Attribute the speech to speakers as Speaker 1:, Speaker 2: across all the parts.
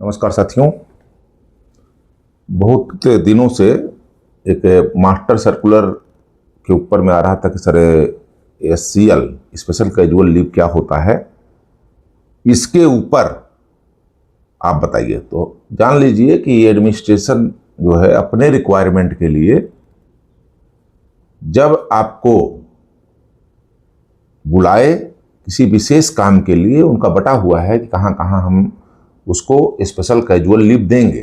Speaker 1: नमस्कार साथियों। बहुत दिनों से एक मास्टर सर्कुलर के ऊपर में आ रहा था कि sir SCL special casual leave क्या होता है, इसके ऊपर आप बताइए। तो जान लीजिए कि एडमिनिस्ट्रेशन जो है अपने रिक्वायरमेंट के लिए जब आपको बुलाए किसी विशेष काम के लिए, उनका बटा हुआ है कि कहाँ कहाँ हम उसको स्पेशल कैजुअल लीव देंगे,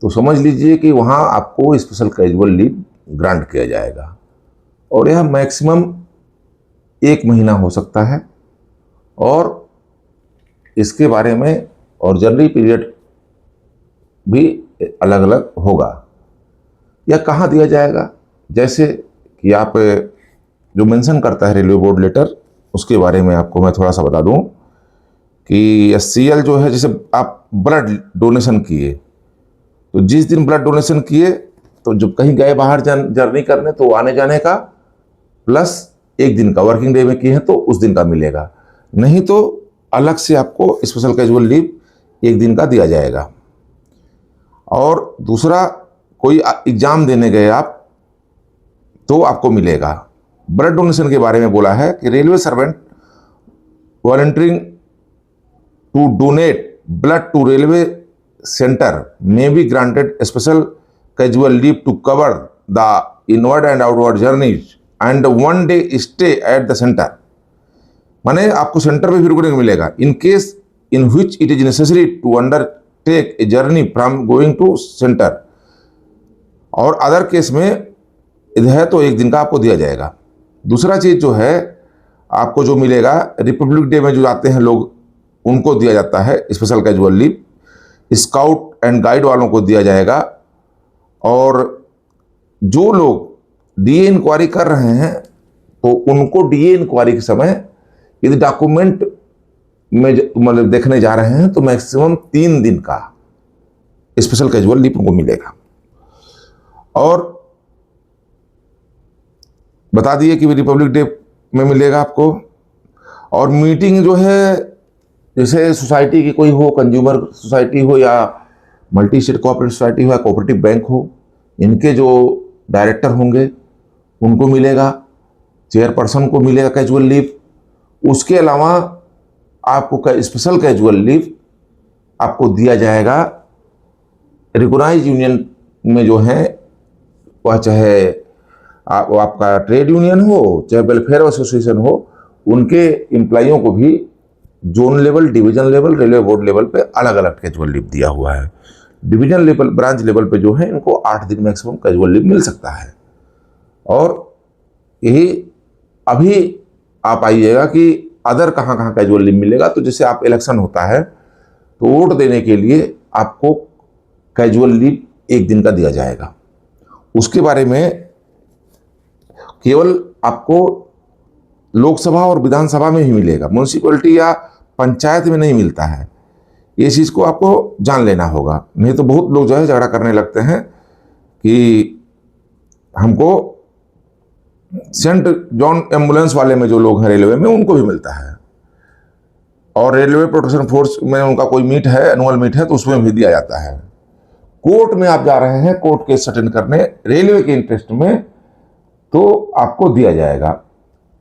Speaker 1: तो समझ लीजिए कि वहाँ आपको स्पेशल कैजुअल लीव ग्रांट किया जाएगा। और यह मैक्सिमम 1 महीना हो सकता है और इसके बारे में और जनरल पीरियड भी अलग अलग होगा। यह कहाँ दिया जाएगा, जैसे कि आप जो मेंशन करता है रेलवे बोर्ड लेटर, उसके बारे में आपको मैं थोड़ा सा बता दूं कि SCL जो है, जैसे आप ब्लड डोनेशन किए, तो जिस दिन ब्लड डोनेशन किए तो जब कहीं गए बाहर जर्नी करने, तो आने जाने का प्लस 1 दिन का, वर्किंग डे में किए हैं तो उस दिन का मिलेगा, नहीं तो अलग से आपको स्पेशल कैजुअल लीव 1 दिन का दिया जाएगा। और दूसरा, कोई एग्जाम देने गए आप तो आपको मिलेगा। ब्लड डोनेशन के बारे में बोला है कि railway servant volunteering to donate blood to railway centre may be granted special casual leave to cover the inward and outward journeys and 1 day stay at the center। माने आपको सेंटर पे भी रुकने को मिलेगा in case in which it is necessary to undertake a journey from going to center। और other case में है तो 1 दिन का आपको दिया जाएगा। दूसरा चीज जो है, आपको जो मिलेगा रिपब्लिक डे में जो जाते हैं लोग, उनको दिया जाता है special casual leave. Scout and guide वालों को दिया जाएगा। और जो लोग DA इंक्वायरी कर रहे हैं तो उनको DA इंक्वायरी के समय यदि डॉक्यूमेंट में मतलब देखने जा रहे हैं तो मैक्सिमम 3 दिन का स्पेशल कैजुअल लीव उनको मिलेगा। और बता दिए कि रिपब्लिक डे में मिलेगा आपको। और मीटिंग जो है, जैसे सोसाइटी की कोई हो, कंज्यूमर सोसाइटी हो या मल्टी स्टेट कोऑपरेटिव सोसाइटी हो या कोऑपरेटिव बैंक हो, इनके जो डायरेक्टर होंगे उनको मिलेगा, चेयरपर्सन को मिलेगा कैजुअल लीव। उसके अलावा आपको स्पेशल कैजुअल लीव आपको दिया जाएगा रिकॉग्नाइज यूनियन में जो है, वह चाहे आपका ट्रेड यूनियन हो चाहे वेलफेयर एसोसिएशन हो, उनके एम्प्लॉइयों को भी zone level, division level, railway board level पे अलग अलग कैजुअल लीव दिया हुआ है। डिवीजन लेवल, ब्रांच लेवल पे जो है, इनको 8 दिन मैक्सिमम कैजुअल लीव मिल सकता है। और यही अभी आप आइएगा कि अदर कहाँ कहाँ कैजुअल लीव मिलेगा। तो जैसे आप इलेक्शन होता है तो वोट देने के लिए आपको कैजुअल लीव 1 दिन का दिया जाएगा। उसके बारे में केवल आपको लोकसभा और विधानसभा में ही मिलेगा, म्यूनिसिपैलिटी या पंचायत में नहीं मिलता है। ये चीज़ को आपको जान लेना होगा, नहीं तो बहुत लोग जो है झगड़ा करने लगते हैं कि हमको सेंट जॉन एम्बुलेंस वाले में जो लोग हैं रेलवे में, उनको भी मिलता है। और रेलवे प्रोटेक्शन फोर्स में उनका कोई मीट है, एनुअल मीट है, तो उसमें भी दिया जाता है। कोर्ट में आप जा रहे हैं कोर्ट केस अटेंड करने रेलवे के इंटरेस्ट में, तो आपको दिया जाएगा।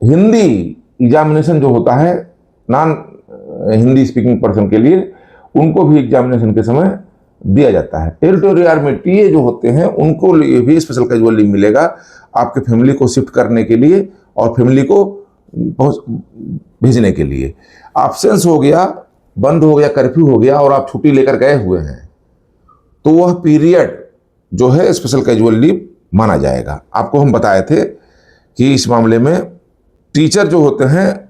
Speaker 1: हिंदी एग्जामिनेशन जो होता है नॉन हिंदी स्पीकिंग पर्सन के लिए, उनको भी एग्जामिनेशन के समय दिया जाता है। टेरिटोरियल में टीए जो होते हैं उनको भी स्पेशल कैजुअल लीव मिलेगा आपके फैमिली को शिफ्ट करने के लिए और फैमिली को भेजने के लिए। एब्सेंस हो गया, बंद हो गया, कर्फ्यू हो गया और आप छुट्टी लेकर गए हुए हैं, तो वह पीरियड जो है स्पेशल कैजुअल लीव माना जाएगा। आपको हम बताए थे कि इस मामले में टीचर जो होते हैं,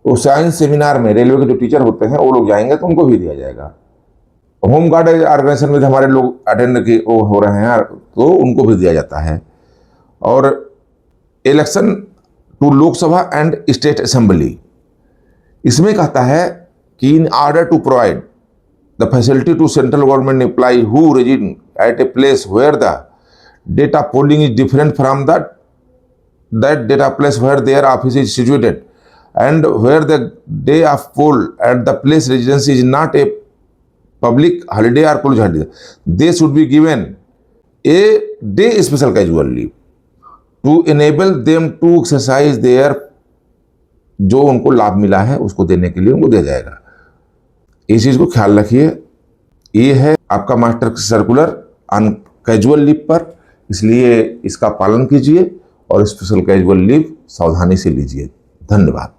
Speaker 1: वो साइंस सेमिनार में रेलवे के जो टीचर होते हैं वो लोग जाएंगे तो उनको भी दिया जाएगा। होम गार्ड ऑर्गेनाइजेशन में हमारे लोग अटेंड की वो हो रहे हैं तो उनको भी दिया जाता है। और election to Lok Sabha and state assembly, इसमें कहता है कि in order to provide the facility to central government employ who reside at a place where the data polling is different from that data place where their office is situated and where the day of poll at the place residence is not a public holiday or college holiday, they should be given a day special casual leave to enable them to exercise their, जो उनको लाभ मिला है उसको देने के लिए उनको दिया जाएगा। इस चीज को ख्याल रखिए। ये है आपका master circular on casual leave पर, इसलिए इसका पालन कीजिए और स्पेशल कैजुअल लीव सावधानी से लीजिए। धन्यवाद।